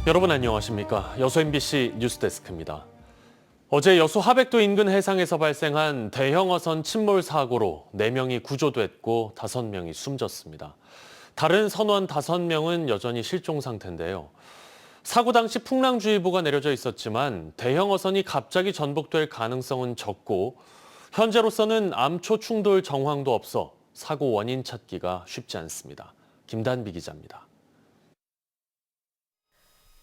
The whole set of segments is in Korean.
여러분 안녕하십니까? 여수 MBC 뉴스데스크입니다. 어제 여수 하백도 인근 해상에서 발생한 대형 어선 침몰 사고로 4명이 구조됐고 5명이 숨졌습니다. 다른 선원 5명은 여전히 실종 상태인데요. 사고 당시 풍랑주의보가 내려져 있었지만 대형 어선이 갑자기 전복될 가능성은 적고 현재로서는 암초 충돌 정황도 없어 사고 원인 찾기가 쉽지 않습니다. 김단비 기자입니다.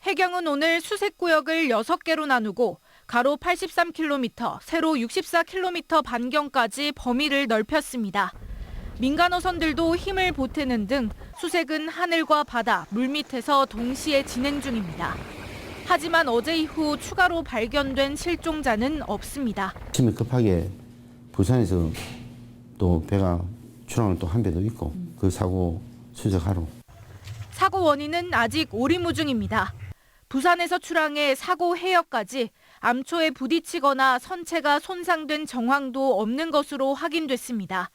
해경은 오늘 수색구역을 6개로 나누고 가로 83km, 세로 64km 반경까지 범위를 넓혔습니다. 민간 어선들도 힘을 보태는 등 수색은 하늘과 바다, 물밑에서 동시에 진행 중입니다. 하지만 어제 이후 추가로 발견된 실종자는 없습니다. 아침에 급하게 부산에서 또 배가 출항을 또 한 배도 있고 그 사고 수색하러. 사고 원인은 아직 오리무중입니다. 부산에서 출항해 사고 해역까지 암초에 부딪히거나 선체가 손상된 정황도 없는 것으로 확인됐습니다.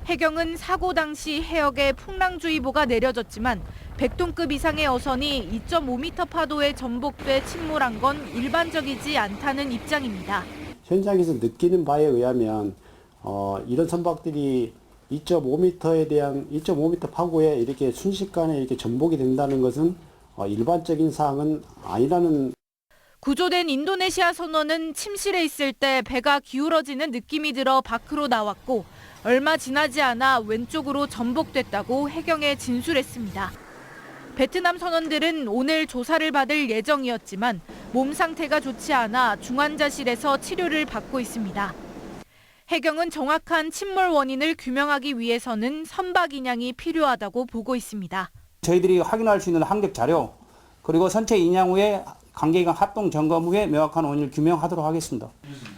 해경은 사고 당시 해역에 풍랑주의보가 내려졌지만 100톤급 이상의 어선이 2.5m 파도에 전복돼 침몰한 건 일반적이지 않다는 입장입니다. 현장에서 느끼는 바에 의하면 이런 선박들이 2.5m 파고에 이렇게 순식간에 이렇게 전복이 된다는 것은 일반적인 사항은 아니라는. 구조된 인도네시아 선원은 침실에 있을 때 배가 기울어지는 느낌이 들어 밖으로 나왔고 얼마 지나지 않아 왼쪽으로 전복됐다고 해경에 진술했습니다. 베트남 선원들은 오늘 조사를 받을 예정이었지만 몸 상태가 좋지 않아 중환자실에서 치료를 받고 있습니다. 해경은 정확한 침몰 원인을 규명하기 위해서는 선박 인양이 필요하다고 보고 있습니다. 저희들이 확인할 수 있는 항적 자료 그리고 선체 인양 후에 관계기관 합동 점검 후에 명확한 원인을 규명하도록 하겠습니다.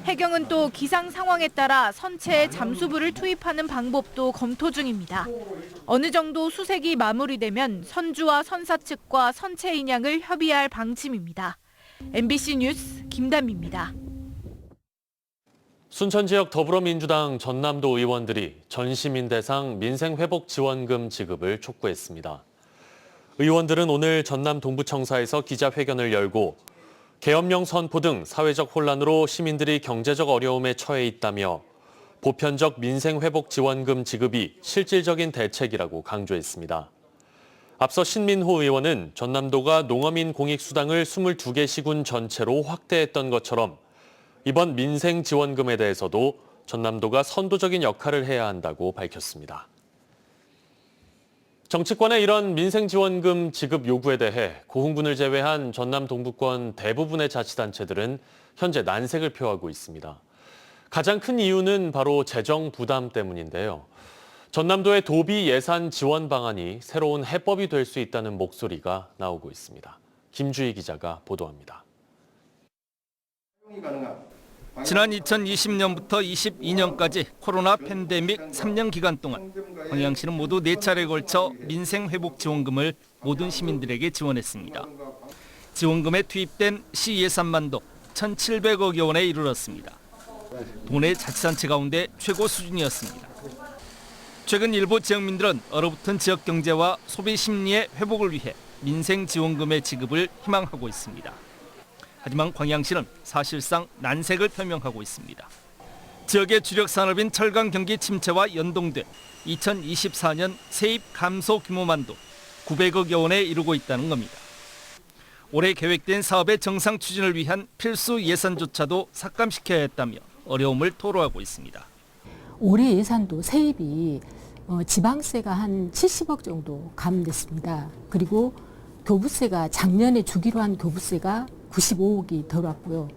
해경은 또 기상 상황에 따라 선체에 잠수부를 투입하는 방법도 검토 중입니다. 어느 정도 수색이 마무리되면 선주와 선사 측과 선체 인양을 협의할 방침입니다. MBC 뉴스 김단비입니다. 순천 지역 더불어민주당 전남도 의원들이 전시민 대상 민생회복지원금 지급을 촉구했습니다. 의원들은 오늘 전남 동부청사에서 기자회견을 열고 계엄령 선포 등 사회적 혼란으로 시민들이 경제적 어려움에 처해 있다며 보편적 민생회복지원금 지급이 실질적인 대책이라고 강조했습니다. 앞서 신민호 의원은 전남도가 농어민 공익수당을 22개 시군 전체로 확대했던 것처럼 이번 민생지원금에 대해서도 전남도가 선도적인 역할을 해야 한다고 밝혔습니다. 정치권의 이런 민생지원금 지급 요구에 대해 고흥군을 제외한 전남 동부권 대부분의 자치단체들은 현재 난색을 표하고 있습니다. 가장 큰 이유는 바로 재정 부담 때문인데요. 전남도의 도비 예산 지원 방안이 새로운 해법이 될 수 있다는 목소리가 나오고 있습니다. 김주희 기자가 보도합니다. 지난 2020년부터 22년까지 코로나 팬데믹 3년 기간 동안 광양시는 모두 4차례에 걸쳐 민생회복지원금을 모든 시민들에게 지원했습니다. 지원금에 투입된 시 예산만도 1,700억 원에 이르렀습니다. 도내 자치단체 가운데 최고 수준이었습니다. 최근 일부 지역민들은 얼어붙은 지역 경제와 소비 심리의 회복을 위해 민생지원금의 지급을 희망하고 있습니다. 하지만 광양시는 사실상 난색을 표명하고 있습니다. 지역의 주력 산업인 철강 경기 침체와 연동돼 2024년 세입 감소 규모만도 900억 원에 이르고 있다는 겁니다. 올해 계획된 사업의 정상 추진을 위한 필수 예산조차도 삭감시켜야 했다며 어려움을 토로하고 있습니다. 올해 예산도 세입이 지방세가 한 70억 정도 감됐습니다. 그리고 교부세가 작년에 주기로 한 교부세가 95억이 더 왔고요.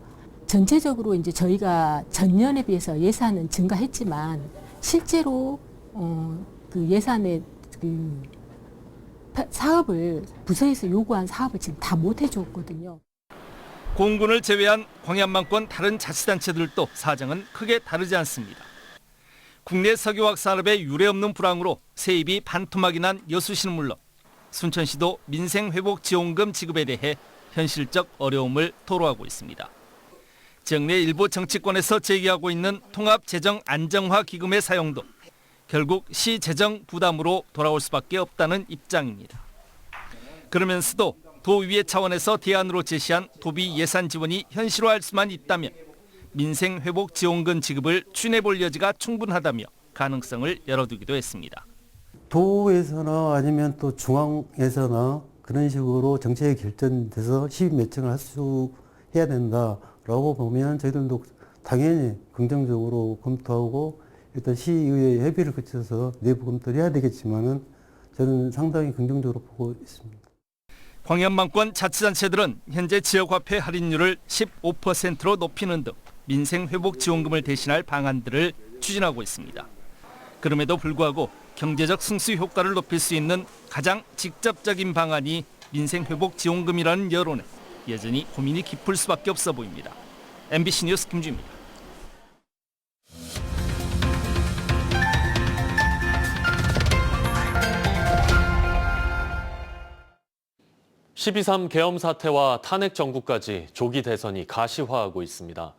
전체적으로 이제 저희가 전년에 비해서 예산은 증가했지만 실제로 그 예산의 그 사업을 부서에서 요구한 사업을 지금 다 못 해줬거든요. 고흥군을 제외한 광양만권 다른 자치단체들도 사정은 크게 다르지 않습니다. 국내 석유화학 산업의 유례없는 불황으로 세입이 반토막이 난 여수시는 물론 순천시도 민생회복지원금 지급에 대해 현실적 어려움을 토로하고 있습니다. 지역 내 일부 정치권에서 제기하고 있는 통합재정안정화기금의 사용도 결국 시 재정 부담으로 돌아올 수밖에 없다는 입장입니다. 그러면서도 도의회 차원에서 대안으로 제시한 도비 예산 지원이 현실화할 수만 있다면 민생회복지원금 지급을 추진해볼 여지가 충분하다며 가능성을 열어두기도 했습니다. 도에서나 아니면 또 중앙에서나 그런 식으로 정책이 결정돼서 시비 매칭을 할 수 해야 된다라고 보면 저희들도 당연히 긍정적으로 검토하고 일단 시의회 협의를 거쳐서 내부 검토를 해야 되겠지만은 저는 상당히 긍정적으로 보고 있습니다. 광연망권 자치단체들은 현재 지역화폐 할인율을 15%로 높이는 등 민생회복지원금을 대신할 방안들을 추진하고 있습니다. 그럼에도 불구하고 경제적 승수 효과를 높일 수 있는 가장 직접적인 방안이 민생회복지원금이라는 여론에 여전히 고민이 깊을 수밖에 없어 보입니다. MBC 뉴스 김주입니다. 12.3 계엄 사태와 탄핵 정국까지 조기 대선이 가시화하고 있습니다.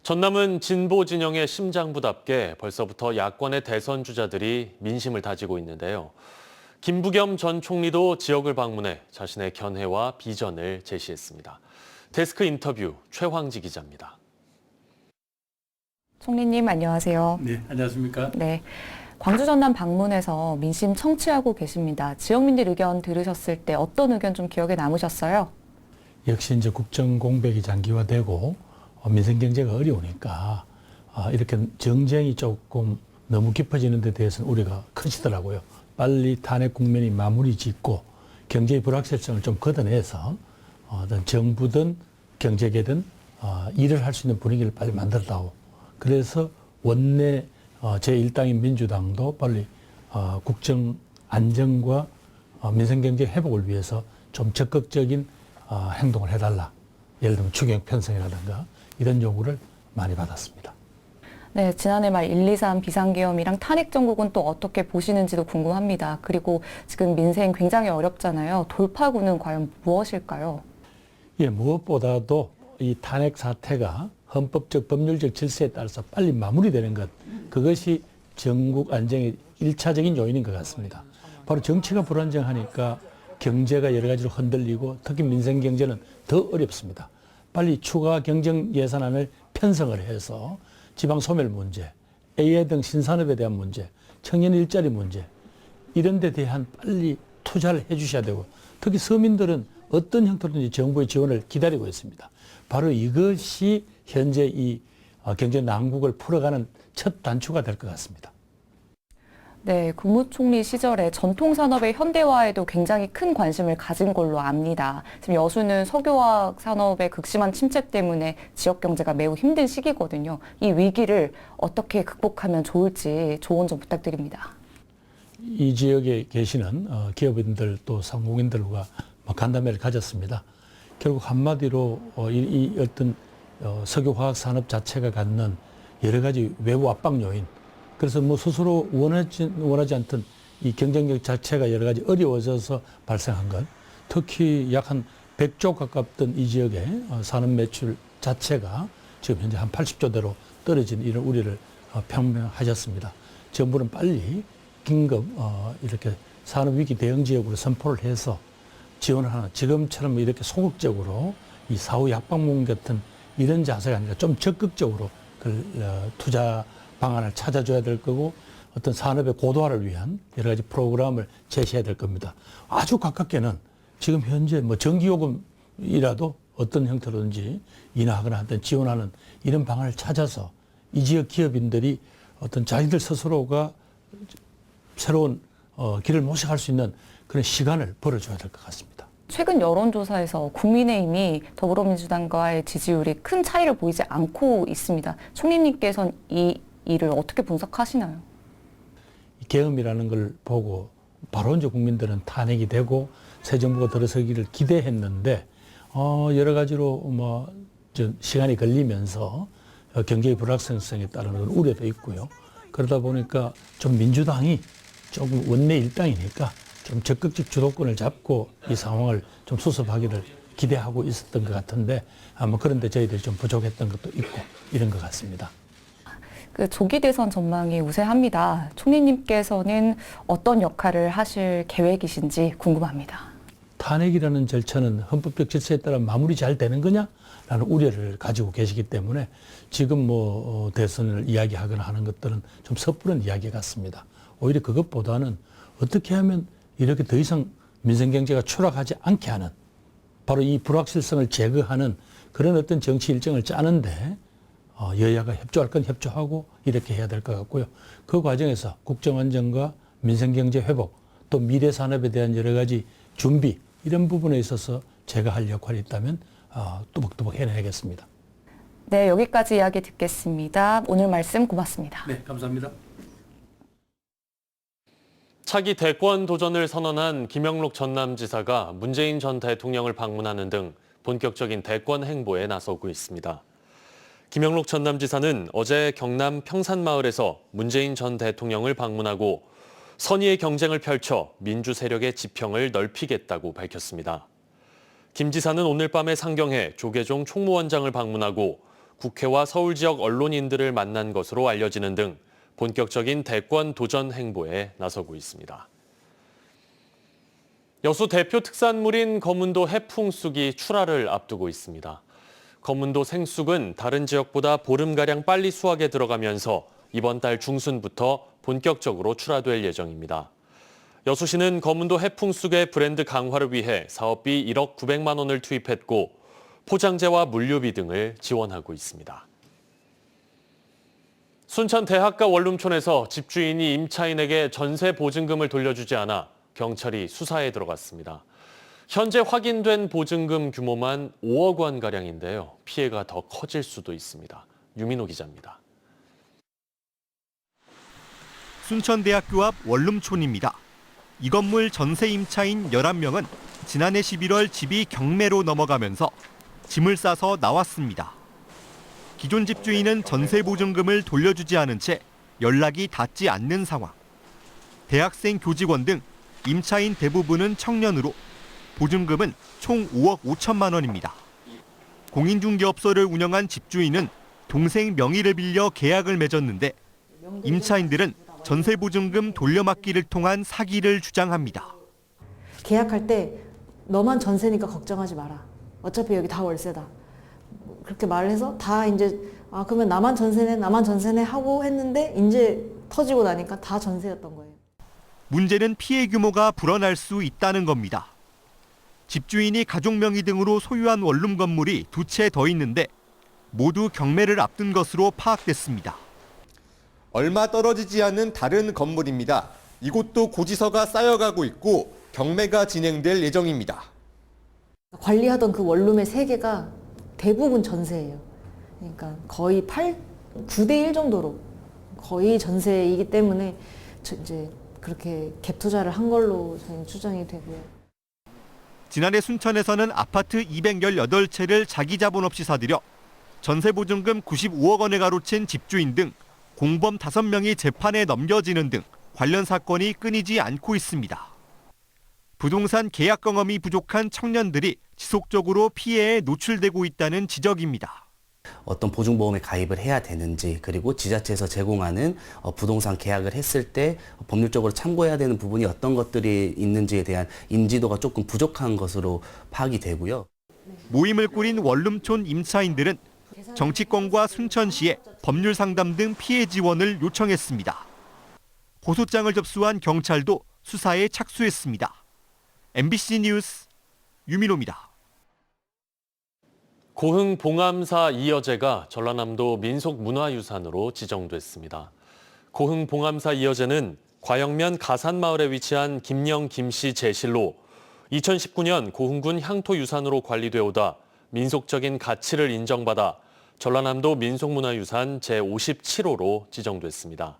전남은 진보 진영의 심장부답게 벌써부터 야권의 대선 주자들이 민심을 다지고 있는데요. 김부겸 전 총리도 지역을 방문해 자신의 견해와 비전을 제시했습니다. 데스크 인터뷰 최황지 기자입니다. 총리님 안녕하세요. 네, 안녕하십니까? 네. 광주 전남 방문해서 민심 청취하고 계십니다. 지역민들 의견 들으셨을 때 어떤 의견 좀 기억에 남으셨어요? 역시 이제 국정 공백이 장기화되고 민생 경제가 어려우니까 이렇게 정쟁이 조금 너무 깊어지는 데 대해서는 우려가 크시더라고요. 빨리 탄핵 국면이 마무리 짓고 경제의 불확실성을 좀 걷어내서 어떤 정부든 경제계든 일을 할 수 있는 분위기를 빨리 만들다오. 그래서 원내 제1당인 민주당도 빨리 국정 안정과 민생경제 회복을 위해서 좀 적극적인 행동을 해달라. 예를 들면 추경 편성이라든가 이런 요구를 많이 받았습니다. 네, 지난해 말 1.2.3 비상계엄이랑 탄핵 정국은 또 어떻게 보시는지도 궁금합니다. 그리고 지금 민생 굉장히 어렵잖아요. 돌파구는 과연 무엇일까요? 예, 무엇보다도 이 탄핵 사태가 헌법적 법률적 질서에 따라서 빨리 마무리되는 것, 그것이 전국 안정의 1차적인 요인인 것 같습니다. 바로 정치가 불안정하니까 경제가 여러 가지로 흔들리고 특히 민생 경제는 더 어렵습니다. 빨리 추가 경정 예산안을 편성을 해서 지방 소멸 문제, AI 등 신산업에 대한 문제, 청년 일자리 문제 이런 데 대한 빨리 투자를 해 주셔야 되고 특히 서민들은 어떤 형태로든지 정부의 지원을 기다리고 있습니다. 바로 이것이 현재 이 경제 난국을 풀어가는 첫 단추가 될 것 같습니다. 네, 국무총리 시절에 전통산업의 현대화에도 굉장히 큰 관심을 가진 걸로 압니다. 지금 여수는 석유화학 산업의 극심한 침체 때문에 지역 경제가 매우 힘든 시기거든요. 이 위기를 어떻게 극복하면 좋을지 조언 좀 부탁드립니다. 이 지역에 계시는 기업인들 또 상공인들과 간담회를 가졌습니다. 결국 한마디로 이 어떤 석유화학 산업 자체가 갖는 여러 가지 외부 압박 요인, 그래서 뭐 스스로 원하지 않던 이 경쟁력 자체가 여러 가지 어려워져서 발생한 것, 특히 약 한 100조 가깝던 이 지역의 산업 매출 자체가 지금 현재 한 80조대로 떨어진 이런 우려를 표명하셨습니다. 정부는 빨리 긴급 이렇게 산업위기 대응 지역으로 선포를 해서 지원을 하는, 지금처럼 이렇게 소극적으로 이 사후 약방문 같은 이런 자세가 아니라 좀 적극적으로 그 투자 방안을 찾아줘야 될 거고 어떤 산업의 고도화를 위한 여러 가지 프로그램을 제시해야 될 겁니다. 아주 가깝게는 지금 현재 뭐 전기요금이라도 어떤 형태로든지 인하하거나 하든 지원하는 이런 방안을 찾아서 이 지역 기업인들이 어떤 자기들 스스로가 새로운 길을 모색할 수 있는 그런 시간을 벌어줘야 될 것 같습니다. 최근 여론조사에서 국민의힘이 더불어민주당과의 지지율이 큰 차이를 보이지 않고 있습니다. 총리님께서는 이 일을 어떻게 분석하시나요? 계엄이라는 걸 보고 바로 이제 국민들은 탄핵이 되고 새 정부가 들어서기를 기대했는데 여러 가지로 뭐 시간이 걸리면서 경제의 불확실성에 따른 우려도 있고요. 그러다 보니까 좀 민주당이 조금 원내 일당이니까 좀 적극적 주도권을 잡고 이 상황을 좀 수습하기를 기대하고 있었던 것 같은데 아마 그런데 저희들이 좀 부족했던 것도 있고 이런 것 같습니다. 그 조기 대선 전망이 우세합니다. 총리님께서는 어떤 역할을 하실 계획이신지 궁금합니다. 탄핵이라는 절차는 헌법적 질서에 따라 마무리 잘 되는 거냐라는 우려를 가지고 계시기 때문에 지금 대선을 이야기하거나 하는 것들은 좀 섣부른 이야기 같습니다. 오히려 그것보다는 어떻게 하면 이렇게 더 이상 민생경제가 추락하지 않게 하는, 바로 이 불확실성을 제거하는 그런 어떤 정치 일정을 짜는데 여야가 협조할 건 협조하고 이렇게 해야 될 것 같고요. 그 과정에서 국정 안정과 민생경제 회복, 또 미래 산업에 대한 여러 가지 준비, 이런 부분에 있어서 제가 할 역할이 있다면 뚜벅뚜벅 해내야겠습니다. 네, 여기까지 이야기 듣겠습니다. 오늘 말씀 고맙습니다. 네, 감사합니다. 차기 대권 도전을 선언한 김영록 전남지사가 문재인 전 대통령을 방문하는 등 본격적인 대권 행보에 나서고 있습니다. 김영록 전남지사는 어제 경남 평산마을에서 문재인 전 대통령을 방문하고 선의의 경쟁을 펼쳐 민주 세력의 지평을 넓히겠다고 밝혔습니다. 김 지사는 오늘 밤에 상경해 조계종 총무원장을 방문하고 국회와 서울 지역 언론인들을 만난 것으로 알려지는 등 본격적인 대권 도전 행보에 나서고 있습니다. 여수 대표 특산물인 거문도 해풍쑥이 출하를 앞두고 있습니다. 거문도 생쑥은 다른 지역보다 보름가량 빨리 수확에 들어가면서 이번 달 중순부터 본격적으로 출하될 예정입니다. 여수시는 거문도 해풍쑥의 브랜드 강화를 위해 사업비 1억 900만 원을 투입했고 포장재와 물류비 등을 지원하고 있습니다. 순천 대학가 원룸촌에서 집주인이 임차인에게 전세 보증금을 돌려주지 않아 경찰이 수사에 들어갔습니다. 현재 확인된 보증금 규모만 5억 원가량인데요. 피해가 더 커질 수도 있습니다. 유민호 기자입니다. 순천대학교 앞 원룸촌입니다. 이 건물 전세 임차인 11명은 지난해 11월 집이 경매로 넘어가면서 짐을 싸서 나왔습니다. 기존 집주인은 전세 보증금을 돌려주지 않은 채 연락이 닿지 않는 상황. 대학생, 교직원 등 임차인 대부분은 청년으로 보증금은 총 5억 5천만 원입니다. 공인중개업소를 운영한 집주인은 동생 명의를 빌려 계약을 맺었는데 임차인들은 전세 보증금 돌려막기를 통한 사기를 주장합니다. 계약할 때 너만 전세니까 걱정하지 마라. 어차피 여기 다 월세다. 그렇게 말을 해서 다 이제 그러면 나만 전세네 하고 했는데 이제 터지고 나니까 다 전세였던 거예요. 문제는 피해 규모가 불어날 수 있다는 겁니다. 집주인이 가족 명의 등으로 소유한 원룸 건물이 2채 더 있는데 모두 경매를 앞둔 것으로 파악됐습니다. 얼마 떨어지지 않은 다른 건물입니다. 이곳도 고지서가 쌓여가고 있고 경매가 진행될 예정입니다. 관리하던 그 원룸의 3개가 대부분 전세예요. 그러니까 거의 9대1 정도로 거의 전세이기 때문에 이제 그렇게 갭 투자를 한 걸로 저희는 추정이 되고요. 지난해 순천에서는 아파트 218채를 자기 자본 없이 사들여 전세보증금 95억 원에 가로챈 집주인 등 공범 5명이 재판에 넘겨지는 등 관련 사건이 끊이지 않고 있습니다. 부동산 계약 경험이 부족한 청년들이 지속적으로 피해에 노출되고 있다는 지적입니다. 어떤 보증보험에 가입을 해야 되는지, 그리고 지자체에서 제공하는 부동산 계약을 했을 때 법률적으로 참고해야 되는 부분이 어떤 것들이 있는지에 대한 인지도가 조금 부족한 것으로 파악이 되고요. 모임을 꾸린 원룸촌 임차인들은 정치권과 순천시에 법률 상담 등 피해 지원을 요청했습니다. 고소장을 접수한 경찰도 수사에 착수했습니다. MBC 뉴스 유민호입니다. 고흥 봉암사 이어제가 전라남도 민속문화유산으로 지정됐습니다. 고흥 봉암사 이어제는 과영면 가산마을에 위치한 김영 김씨 제실로 2019년 고흥군 향토유산으로 관리되어 오다 민속적인 가치를 인정받아 전라남도 민속문화유산 제57호로 지정됐습니다.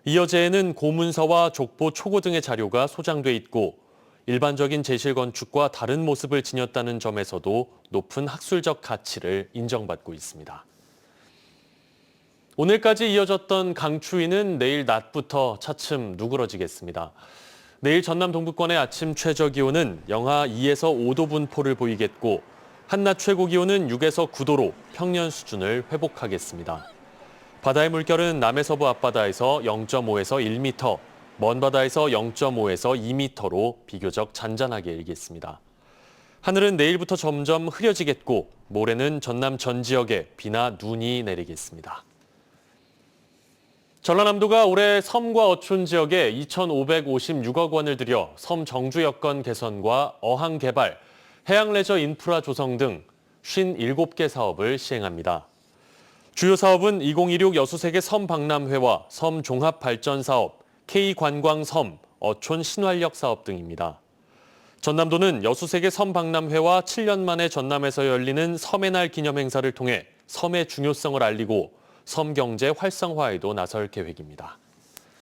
이어제에는 고문서와 족보, 초고 등의 자료가 소장돼 있고 일반적인 제실 건축과 다른 모습을 지녔다는 점에서도 높은 학술적 가치를 인정받고 있습니다. 오늘까지 이어졌던 강추위는 내일 낮부터 차츰 누그러지겠습니다. 내일 전남 동부권의 아침 최저기온은 영하 2에서 5도 분포를 보이겠고 한낮 최고기온은 6에서 9도로 평년 수준을 회복하겠습니다. 바다의 물결은 남해서부 앞바다에서 0.5에서 1m, 먼 바다에서 0.5에서 2m로 비교적 잔잔하게 일겠습니다. 하늘은 내일부터 점점 흐려지겠고 모레는 전남 전 지역에 비나 눈이 내리겠습니다. 전라남도가 올해 섬과 어촌 지역에 2,556억 원을 들여 섬 정주 여건 개선과 어항 개발, 해양 레저 인프라 조성 등 57개 사업을 시행합니다. 주요 사업은 2016 여수세계 섬박람회와 섬 종합 발전 사업, K관광섬, 어촌 신활력 사업 등입니다. 전남도는 여수세계 섬박람회와 7년 만에 전남에서 열리는 섬의 날 기념 행사를 통해 섬의 중요성을 알리고 섬 경제 활성화에도 나설 계획입니다.